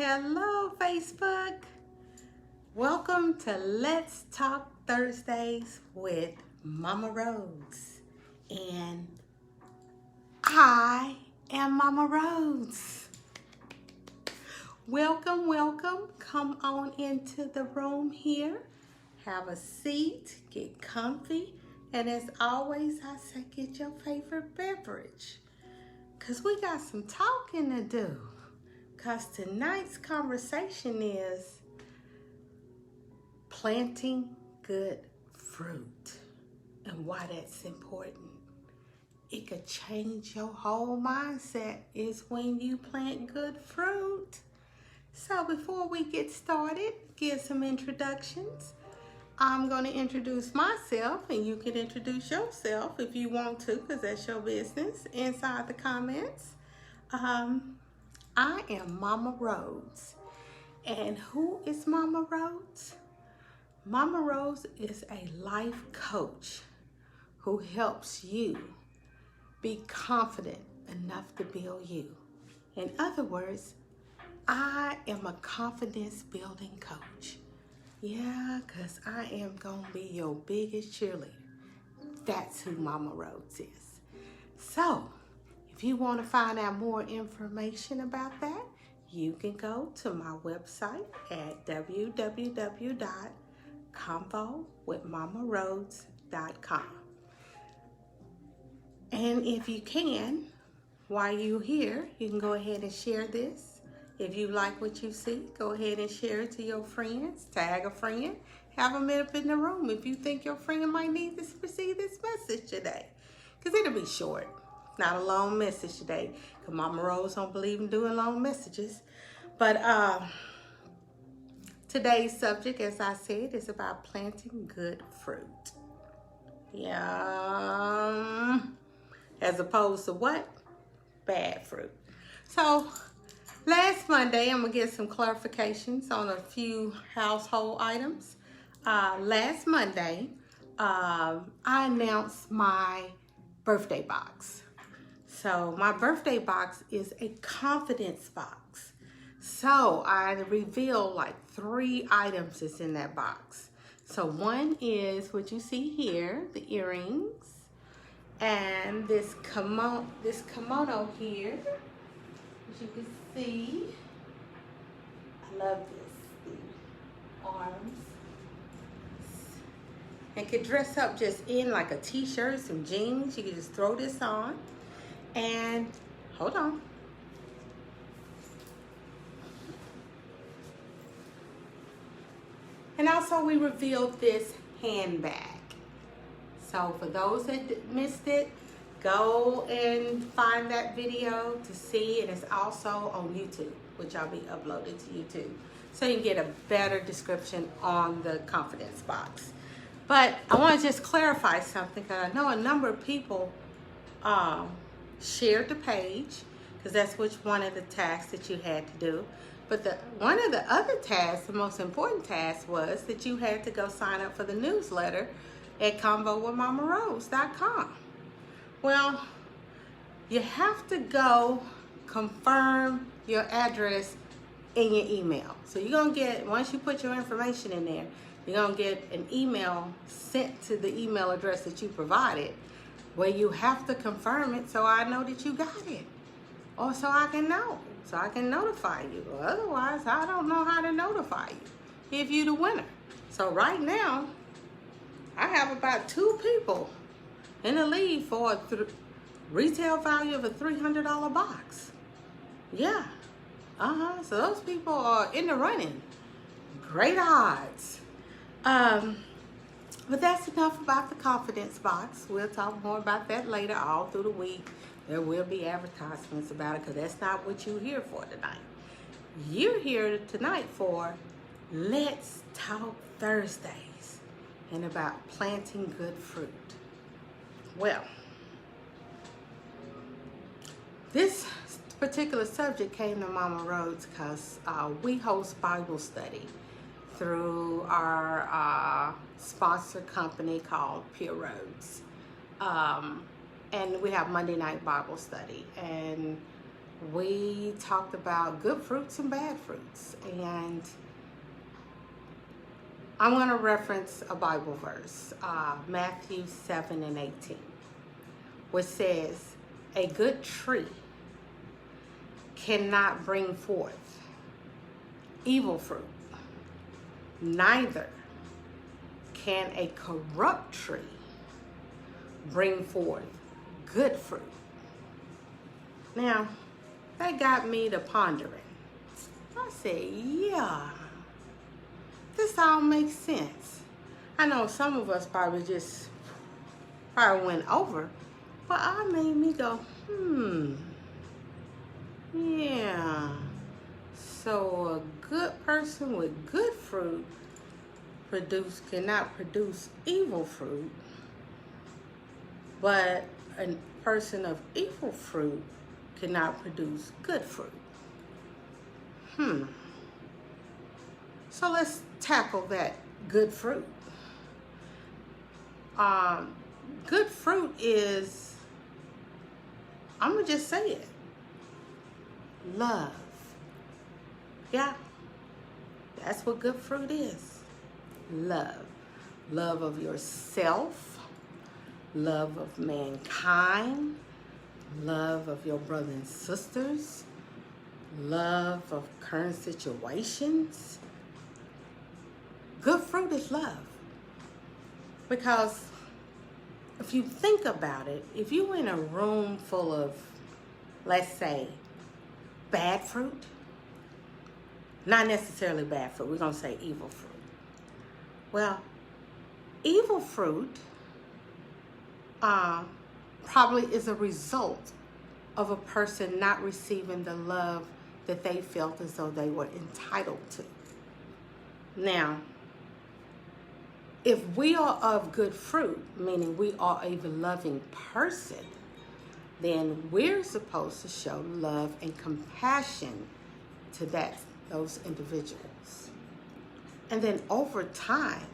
Hello, Facebook. Welcome to Let's Talk Thursdays with Momma Rhodes. And I am Momma Rhodes. Welcome, welcome. Come on into the room here. Have a seat, get comfy. And as always, I say get your favorite beverage. Because we got some talking to do. Because tonight's conversation is planting good fruit and why that's important. It could change your whole mindset is when you plant good fruit. So before we get started, give some introductions. I'm going to introduce myself and you can introduce yourself if you want to, because that's your business inside the comments. I am Momma Rhodes. And who is Momma Rhodes? Momma Rhodes is a life coach who helps you be confident enough to build you. In other words, I am a confidence building coach. Yeah, because I am going to be your biggest cheerleader. That's who Momma Rhodes is. So, if you want to find out more information about that, you can go to my website at www.convowithmommarhodes.com. And if you can, while you're here, you can go ahead and share this. If you like what you see, go ahead and share it to your friends. Tag a friend. Have them up in the room if you think your friend might need to receive this message today. Because it'll be short. Not a long message today, because Momma Rhodes don't believe in doing long messages. But today's subject, as I said, is about planting good fruit. Yeah. As opposed to what? Bad fruit. So, last Monday, I'm going to get some clarifications on a few household items. Last Monday, I announced my birthday box. So my birthday box is a confidence box. So I revealed like 3 items that's in that box. So one is what you see here, the earrings, and this kimono here, as you can see. I love this, the arms. And could dress up just in like a t-shirt, some jeans. You can just throw this on. And hold on. And also we revealed this handbag. So for those that missed it, go and find that video to see. And it's also on YouTube, which I'll be uploaded to YouTube. So you can get a better description on the confidence box. But I want to just clarify something, because I know a number of people shared the page, because that's one of the tasks that you had to do. But one of the other tasks, the most important task, was that you had to go sign up for the newsletter at convowithmommarhodes.com. Well, you have to go confirm your address in your email. So you're going to get, once you put your information in there, you're going to get an email sent to the email address that you provided, where you have to confirm it so I know that you got it. Or so I can know. So I can notify you. Otherwise, I don't know how to notify you if you're the winner. So right now, I have about 2 people in the lead for a retail value of a $300 box. Yeah. So those people are in the running. Great odds. But that's enough about the confidence box. We'll talk more about that later, all through the week. There will be advertisements about it, because that's not what you're here for tonight. You're here tonight for Let's Talk Thursdays and about planting good fruit. Well, this particular subject came to Momma Rhodes because we host Bible study through our sponsor company called Pure Roads. And we have Monday night Bible study. And we talked about good fruits and bad fruits. And I'm going to reference a Bible verse, Matthew 7:18, which says, a good tree cannot bring forth evil fruit, neither can a corrupt tree bring forth good fruit. Now, that got me to pondering. I said, yeah, this all makes sense. I know some of us probably went over, but I made me go, yeah. So a good person with good fruit cannot produce evil fruit, but a person of evil fruit cannot produce good fruit. So let's tackle that good fruit. Good fruit is, I'm gonna just say it, love. Yeah, that's what good fruit is. Love. Love of yourself, love of mankind, love of your brothers and sisters, love of current situations. Good fruit is love. Because if you think about it, if you're in a room full of, let's say, bad fruit, not necessarily bad fruit, we're going to say evil fruit. Well, evil fruit probably is a result of a person not receiving the love that they felt as though they were entitled to. Now, if we are of good fruit, meaning we are a loving person, then we're supposed to show love and compassion to those individuals. And then over time,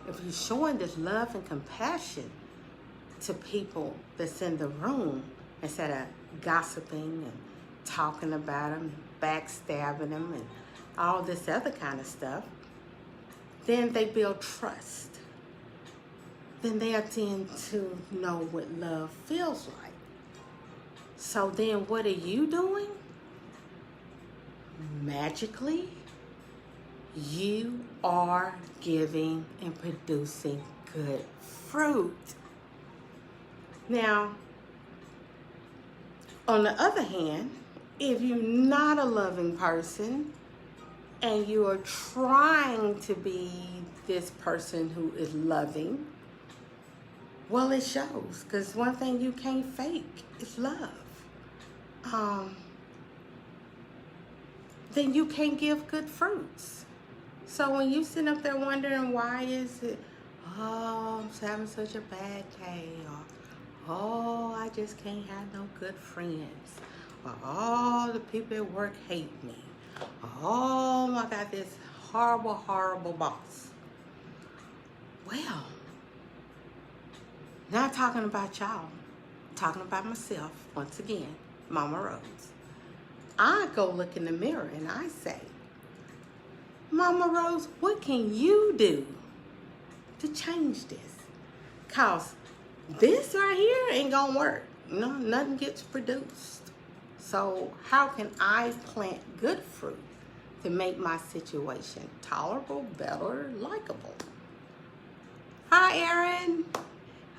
if you're showing this love and compassion to people that's in the room, instead of gossiping and talking about them, backstabbing them, and all this other kind of stuff, then they build trust. Then they'll tend to know what love feels like. So then what are you doing? Magically, you are giving and producing good fruit. Now, on the other hand, if you're not a loving person and you are trying to be this person who is loving, well, it shows, because one thing you can't fake is love. Then you can't give good fruits. So when you sit up there wondering why is it, oh, I'm having such a bad day, or oh, I just can't have no good friends, or oh, the people at work hate me, or oh, I got this horrible, horrible boss. Well, not talking about y'all, talking about myself, once again, Momma Rhodes. I go look in the mirror and I say, Momma Rhodes, what can you do to change this? Because this right here ain't gonna work. No, nothing gets produced. So how can I plant good fruit to make my situation tolerable, better, likable? Hi, Erin.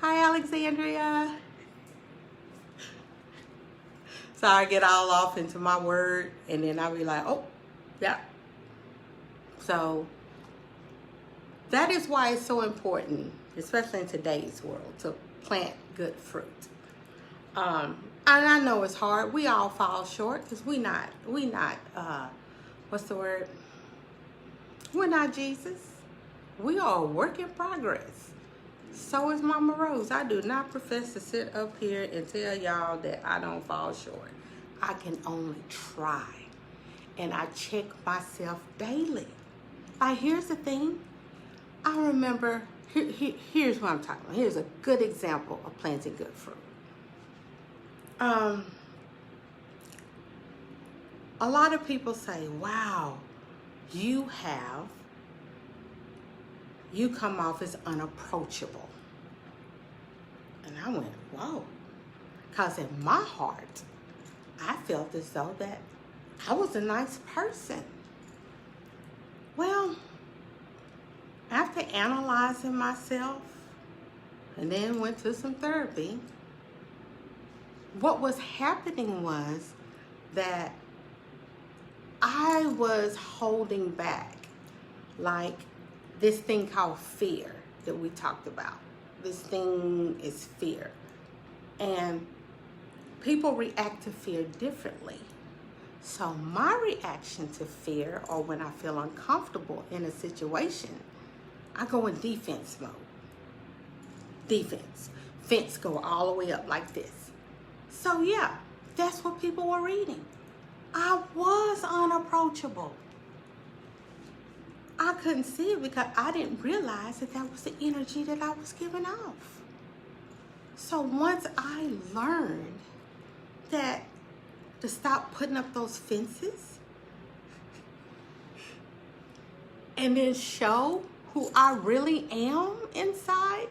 Hi, Alexandria. So I get all off into my word, and then I'll be like, oh, yeah. So that is why it's so important, especially in today's world, to plant good fruit. And I know it's hard. We all fall short because we not, what's the word? We're not Jesus. We are a work in progress. So is Momma Rhodes. I do not profess to sit up here and tell y'all that I don't fall short. I can only try. And I check myself daily. Like, here's the thing. I remember, here's what I'm talking about. Here's a good example of planting good fruit. a lot of people say, wow, you come off as unapproachable. And I went, whoa. Because in my heart, I felt as though that I was a nice person. Well, after analyzing myself and then went to some therapy, what was happening was that I was holding back, like this thing called fear that we talked about. This thing is fear. And people react to fear differently. So my reaction to fear, or when I feel uncomfortable in a situation, I go in defense mode. Defense. Fence go all the way up like this. So yeah, that's what people were reading. I was unapproachable. I couldn't see it because I didn't realize that that was the energy that I was giving off. So once I learned that to stop putting up those fences and then show who I really am inside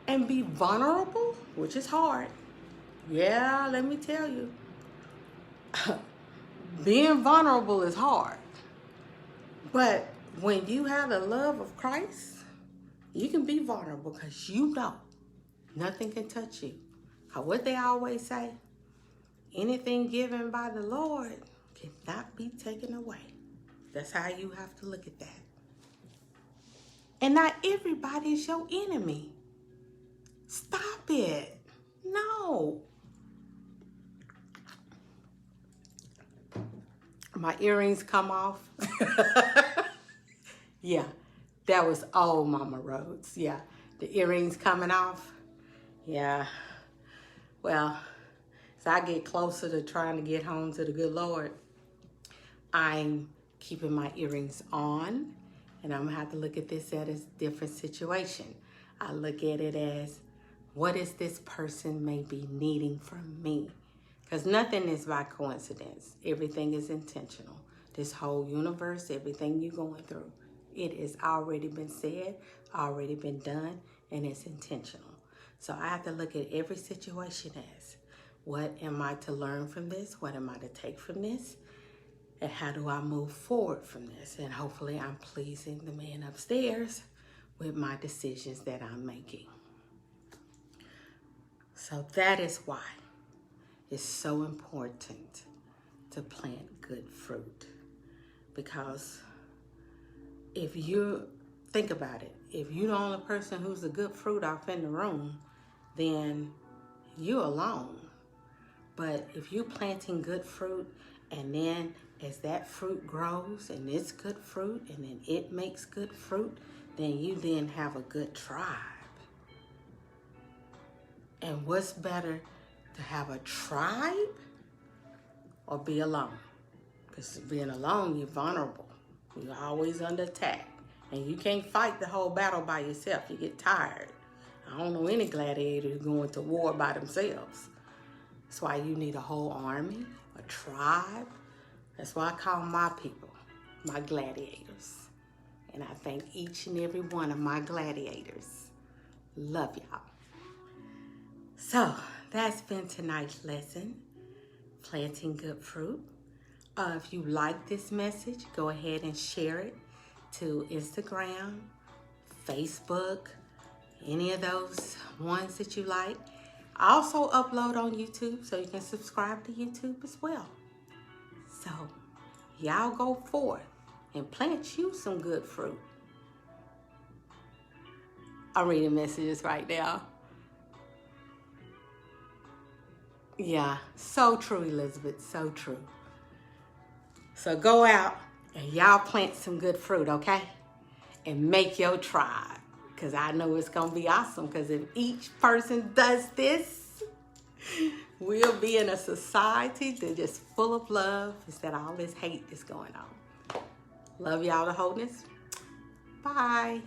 and be vulnerable, which is hard. Yeah, let me tell you. Being vulnerable is hard. But when you have the love of Christ, you can be vulnerable because you know nothing can touch you. What they always say, anything given by the Lord cannot be taken away. That's how you have to look at that. And not everybody is your enemy. Stop it. No. My earrings come off. Yeah, that was old Momma Rhodes. Yeah, the earrings coming off. Yeah. Well, as I get closer to trying to get home to the good Lord, I'm keeping my earrings on, and I'm gonna have to look at this as a different situation. I look at it as, what is this person may be needing from me? Because nothing is by coincidence. Everything is intentional. This whole universe, everything you're going through, it has already been said, already been done, and it's intentional. So I have to look at every situation as, what am I to learn from this? What am I to take from this? And how do I move forward from this? And hopefully I'm pleasing the man upstairs with my decisions that I'm making. So that is why it's so important to plant good fruit. Because if you think about it, if you're the only person who's a good fruit off in the room, then you're alone. But if you're planting good fruit, and then as that fruit grows and it's good fruit, and then it makes good fruit, then you then have a good tribe. And what's better, to have a tribe or be alone? Because being alone, you're vulnerable. You're always under attack. And you can't fight the whole battle by yourself. You get tired. I don't know any gladiators going to war by themselves. That's why you need a whole army, a tribe. That's why I call my people my gladiators. And I thank each and every one of my gladiators. Love y'all. So that's been tonight's lesson, planting good fruit. If you like this message, go ahead and share it to Instagram, Facebook, any of those ones that you like. I also upload on YouTube, so you can subscribe to YouTube as well. So y'all go forth and plant you some good fruit. I'm reading messages right now. Yeah, so true, Elizabeth, so true. So go out and y'all plant some good fruit, okay? And make your tribe, because I know it's going to be awesome, because if each person does this, we'll be in a society that's just full of love instead of all this hate that's going on. Love y'all to wholeness. Bye.